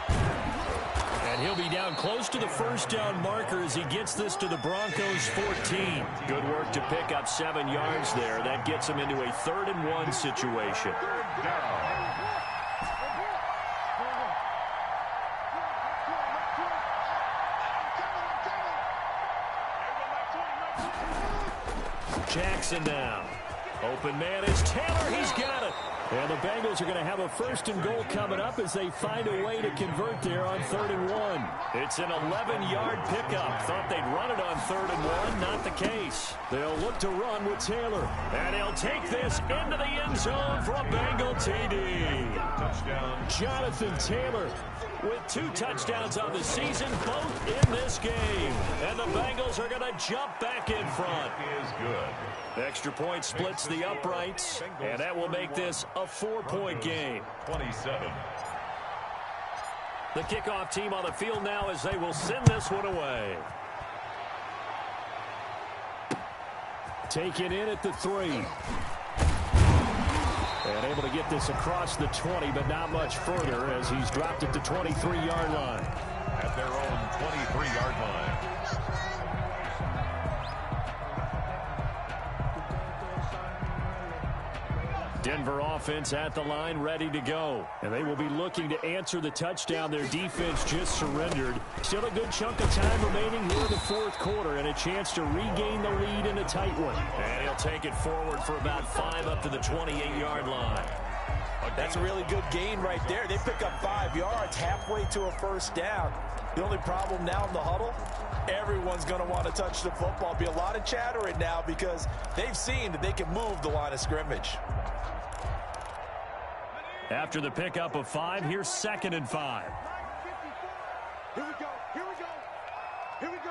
And he'll be down close to the first down marker as he gets this to the Broncos 14. Good work to pick up 7 yards there. That gets him into a 3rd and 1 situation. Jackson now. Open man is Taylor. He's got it. And the Bengals are going to have a 1st and goal coming up as they find a way to convert there on 3rd and 1. It's an 11-yard pickup. Thought they'd run it on 3rd and 1. Not the case. They'll look to run with Taylor. And he'll take this into the end zone for a Bengal TD. Touchdown. Jonathan Taylor with 2 touchdowns on the season, both in this game. And the Bengals are going to jump back in front. That is good. Extra point splits the uprights, and that will make this a 4-point game. 27. The kickoff team on the field now as they will send this one away. Taken in at the 3. And able to get this across the 20, but not much further as he's dropped at the 23-yard line. At their own 23-yard line. Denver offense at the line, ready to go. And they will be looking to answer the touchdown their defense just surrendered. Still a good chunk of time remaining here in the 4th quarter and a chance to regain the lead in a tight one. And he'll take it forward for about 5 up to the 28-yard line. That's a really good gain right there. They pick up 5 yards halfway to a first down. The only problem now in the huddle, everyone's going to want to touch the football. Be a lot of chattering now because they've seen that they can move the line of scrimmage. After the pickup of 5, here's 2nd and 5. Here we go. Here we go. Here we go.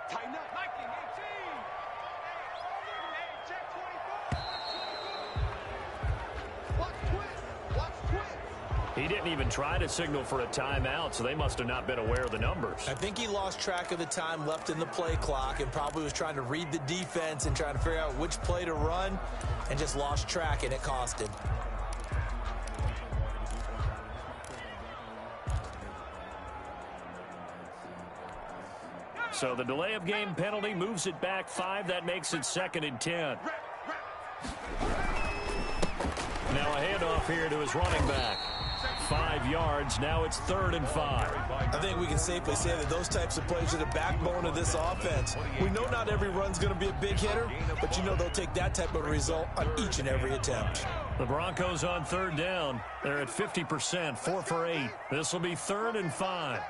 Tighten up. 19, 18. Hey, check 24. Watch twist. Watch twist. He didn't even try to signal for a timeout, so they must have not been aware of the numbers. I think he lost track of the time left in the play clock and probably was trying to read the defense and trying to figure out which play to run and just lost track, and it cost him. So the delay of game penalty moves it back 5. That makes it 2nd and 10. Now a handoff here to his running back. 5 yards. Now it's 3rd and 5. I think we can safely say that those types of plays are the backbone of this offense. We know not every run's going to be a big hitter, but you know they'll take that type of result on each and every attempt. The Broncos on 3rd down. They're at 50%, 4 for 8. This will be 3rd and 5.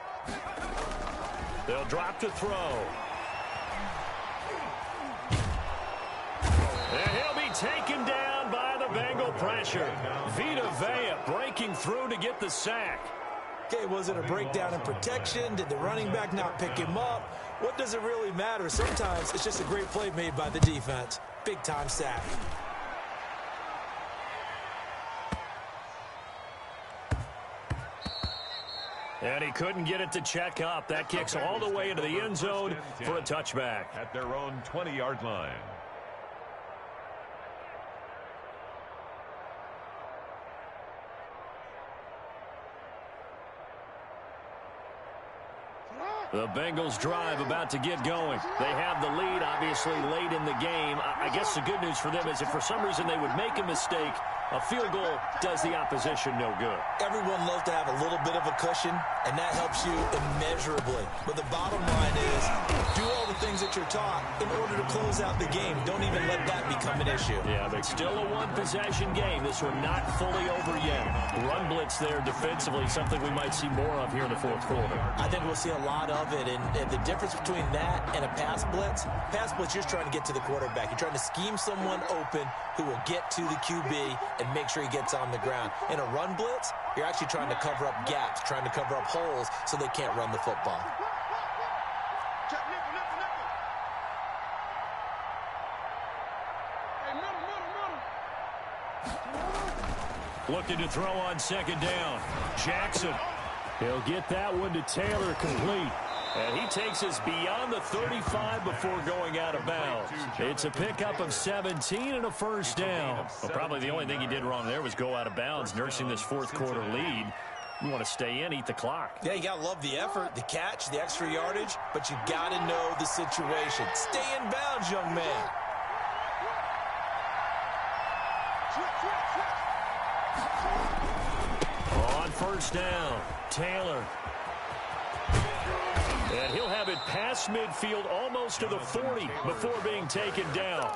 They'll drop to throw. And he'll be taken down by the Bengal pressure. Vita Vea breaking through to get the sack. Okay, was it a breakdown in protection? Did the running back not pick him up? What does it really matter? Sometimes it's just a great play made by the defense. Big-time sack. And he couldn't get it to check up. That kicks all the way into the end zone for a touchback. At their own 20-yard line. The Bengals drive about to get going. They have the lead, obviously, late in the game. I guess the good news for them is if for some reason they would make a mistake, a field goal does the opposition no good. Everyone loves to have a little bit of a cushion, and that helps you immeasurably. But the bottom line is, do all the things that you're taught in order to close out the game. Don't even let that become an issue. Yeah, but still a one-possession game. This one not fully over yet. Run blitz there defensively, something we might see more of here in the 4th quarter. I think we'll see a lot of it, and the difference between that and a pass blitz, you're just trying to get to the quarterback. You're trying to scheme someone open who will get to the QB and make sure he gets on the ground. In a run blitz, you're actually trying to cover up gaps, trying to cover up holes so they can't run the football. Looking to throw on 2nd down. Jackson. He'll get that one to Taylor complete. And he takes us beyond the 35 before going out of bounds. It's a pickup of 17 and a 1st down. Well, probably the only thing he did wrong there was go out of bounds, nursing this 4th quarter lead. You want to stay in, eat the clock. Yeah, you got to love the effort, the catch, the extra yardage, but you got to know the situation. Stay in bounds, young man. On 1st down, Taylor. And he'll have it past midfield almost to the 40 before being taken down.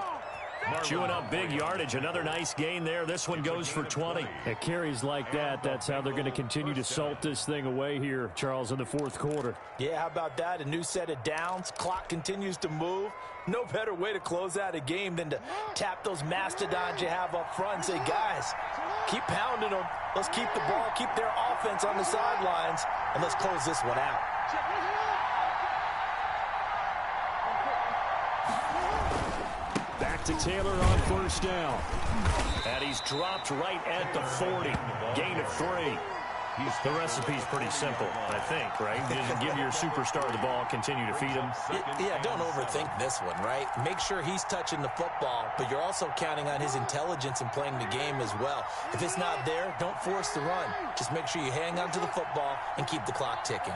Chewing up big yardage. Another nice gain there. This one goes for 20. At carries like that, that's how they're going to continue to salt this thing away here, Charles, in the 4th quarter. Yeah, how about that? A new set of downs. Clock continues to move. No better way to close out a game than to tap those mastodons you have up front and say, guys, keep pounding them. Let's keep the ball, keep their offense on the sidelines, and let's close this one out. Back to Taylor on 1st down. And he's dropped right at the 40. Gain of 3. The recipe's pretty simple, I think, right? Just give your superstar the ball, continue to feed him. Yeah, don't overthink this one, right? Make sure he's touching the football, but you're also counting on his intelligence in playing the game as well. If it's not there, don't force the run. Just make sure you hang on to the football and keep the clock ticking.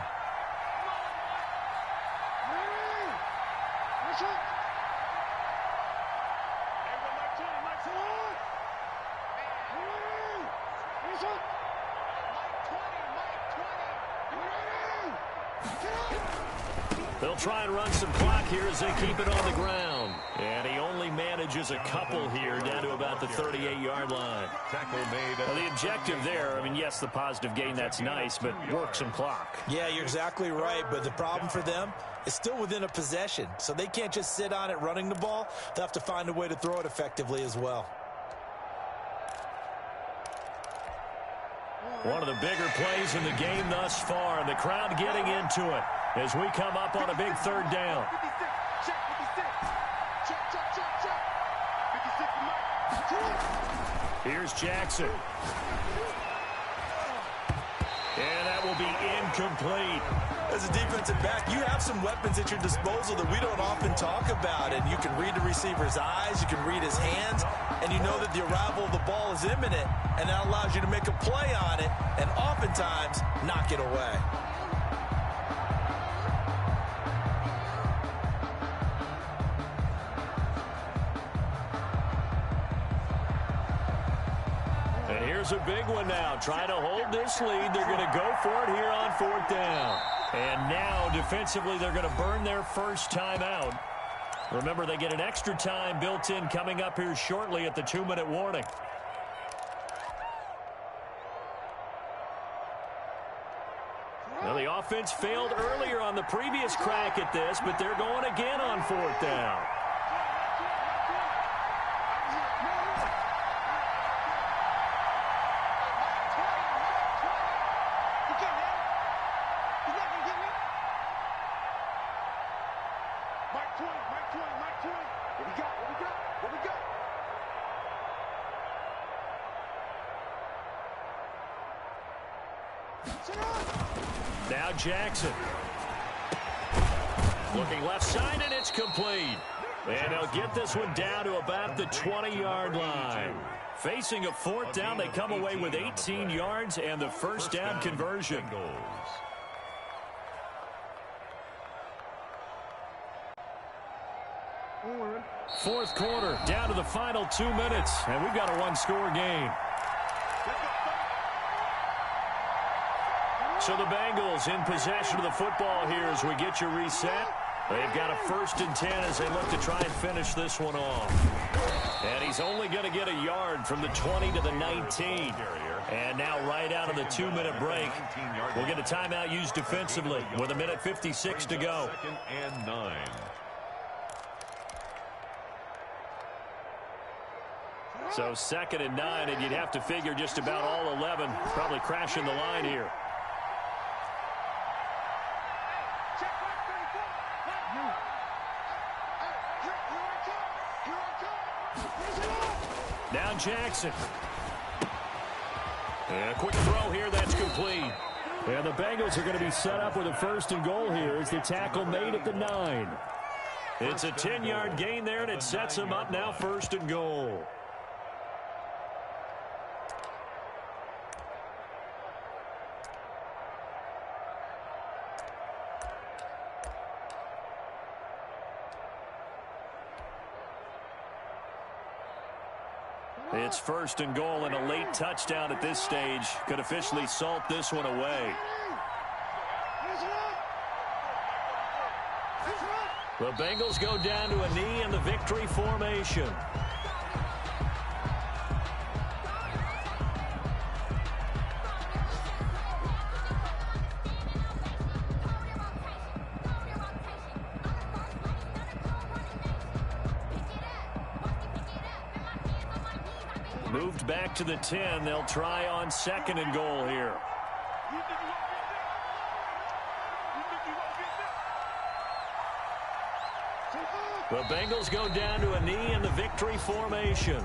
They'll try and run some clock here as they keep it on the ground. And he only manages a couple here down to about the 38-yard line. Well, the objective there, I mean, yes, the positive gain, that's nice, but work some clock. Yeah, you're exactly right, but the problem for them is still within a possession, so they can't just sit on it running the ball. They'll have to find a way to throw it effectively as well. One of the bigger plays in the game thus far, and the crowd getting into it as we come up on a big 3rd down. Here's Jackson. And that will be incomplete. As a defensive back, you have some weapons at your disposal that we don't often talk about, and you can read the receiver's eyes, you can read his hands, and you know that the arrival of the ball is imminent, and that allows you to make a play on it and oftentimes knock it away. Here's a big one now. Trying to hold this lead. They're going to go for it here on 4th down. And now, defensively, they're going to burn their first timeout. Remember, they get an extra time built in coming up here shortly at the 2-minute warning. Now, the offense failed earlier on the previous crack at this, but they're going again on 4th down. Now Jackson. Looking left side, and it's complete. And they'll get this one down to about the 20-yard line. Facing a 4th down, they come away with 18 yards and the first down conversion. Fourth quarter, down to the final 2 minutes, and we've got a one-score game. So the Bengals in possession of the football here as we get you reset. They've got a 1st and 10 as they look to try and finish this one off. And he's only going to get a yard from the 20 to the 19. And now right out of the 2-minute break, we'll get a timeout used defensively with 1:56 to go. 2nd and 9. So 2nd and 9, and you'd have to figure just about all 11 probably crashing the line here. Now Jackson. And a quick throw here, that's complete. And the Bengals are going to be set up with a 1st and goal here as the tackle made at the 9. It's a 10-yard gain there, and it sets them up now 1st and goal. It's 1st and goal, and a late touchdown at this stage could officially salt this one away. The Bengals go down to a knee in the victory formation. Moved back to the 10. They'll try on 2nd and goal here. The Bengals go down to a knee in the victory formation.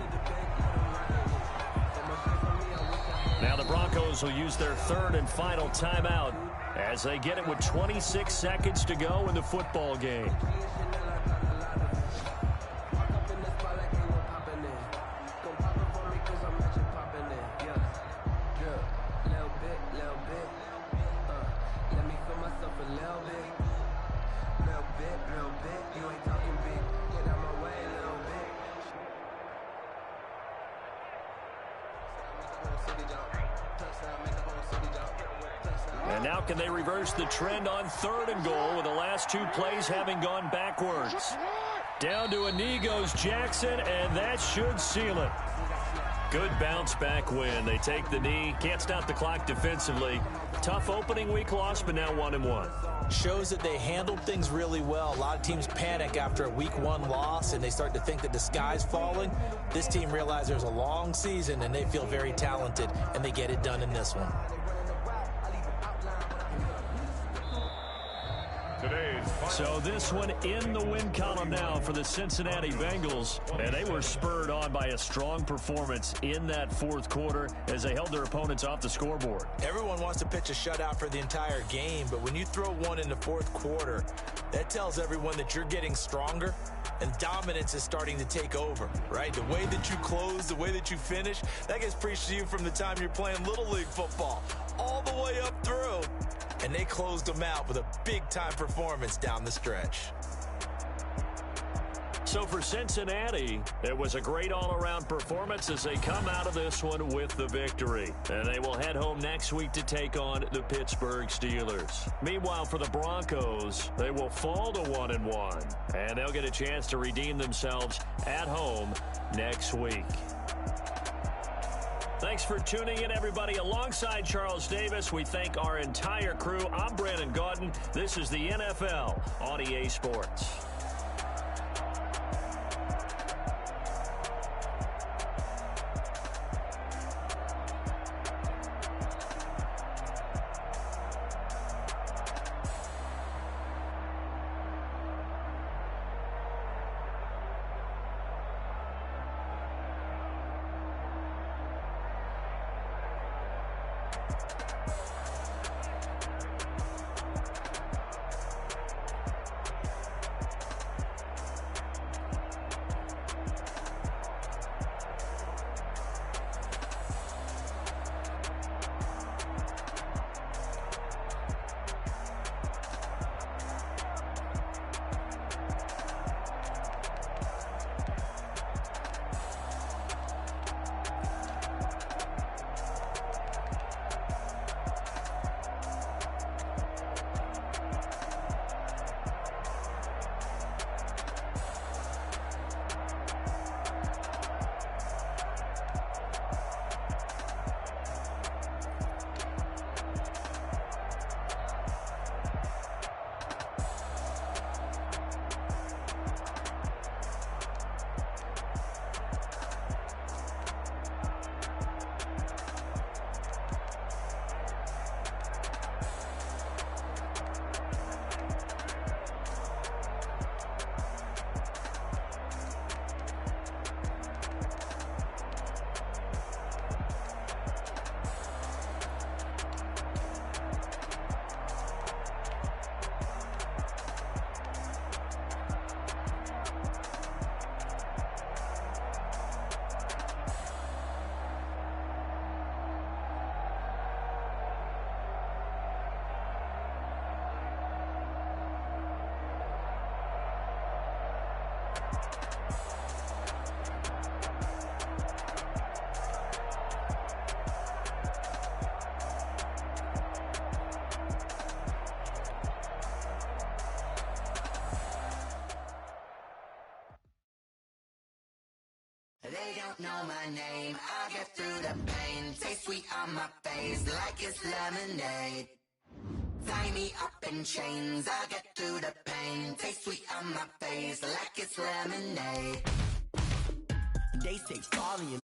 Now the Broncos will use their 3rd and final timeout as they get it with 26 seconds to go in the football game. And now can they reverse the trend on 3rd and goal with the last 2 plays having gone backwards? Down to a knee goes Jackson, and that should seal it. Good bounce back win. They take the knee. Can't stop the clock defensively. Tough opening week loss, but now 1-1. Shows that they handled things really well. A lot of teams panic after a week 1 loss, and they start to think that the sky's falling. This team realizes there's a long season, and they feel very talented, and they get it done in this one. So this one in the win column now for the Cincinnati Bengals, and they were spurred on by a strong performance in that 4th quarter as they held their opponents off the scoreboard. Everyone wants to pitch a shutout for the entire game, but when you throw one in the 4th quarter, that tells everyone that you're getting stronger and dominance is starting to take over, right? The way that you close, the way that you finish, that gets preached to you from the time you're playing Little League football all the way up through. And they closed them out with a big-time performance down the stretch. So for Cincinnati, it was a great all-around performance as they come out of this one with the victory. And they will head home next week to take on the Pittsburgh Steelers. Meanwhile, for the Broncos, they will fall to 1-1, and they'll get a chance to redeem themselves at home next week. Thanks for tuning in, everybody. Alongside Charles Davis, we thank our entire crew. I'm Brandon Gaudin. This is the NFL on EA Sports. They don't know my name, I get through the pain. Taste sweet on my face like it's lemonade. Tie me up in chains, I get through the pain. Taste sweet on my face like it's lemonade. They say falling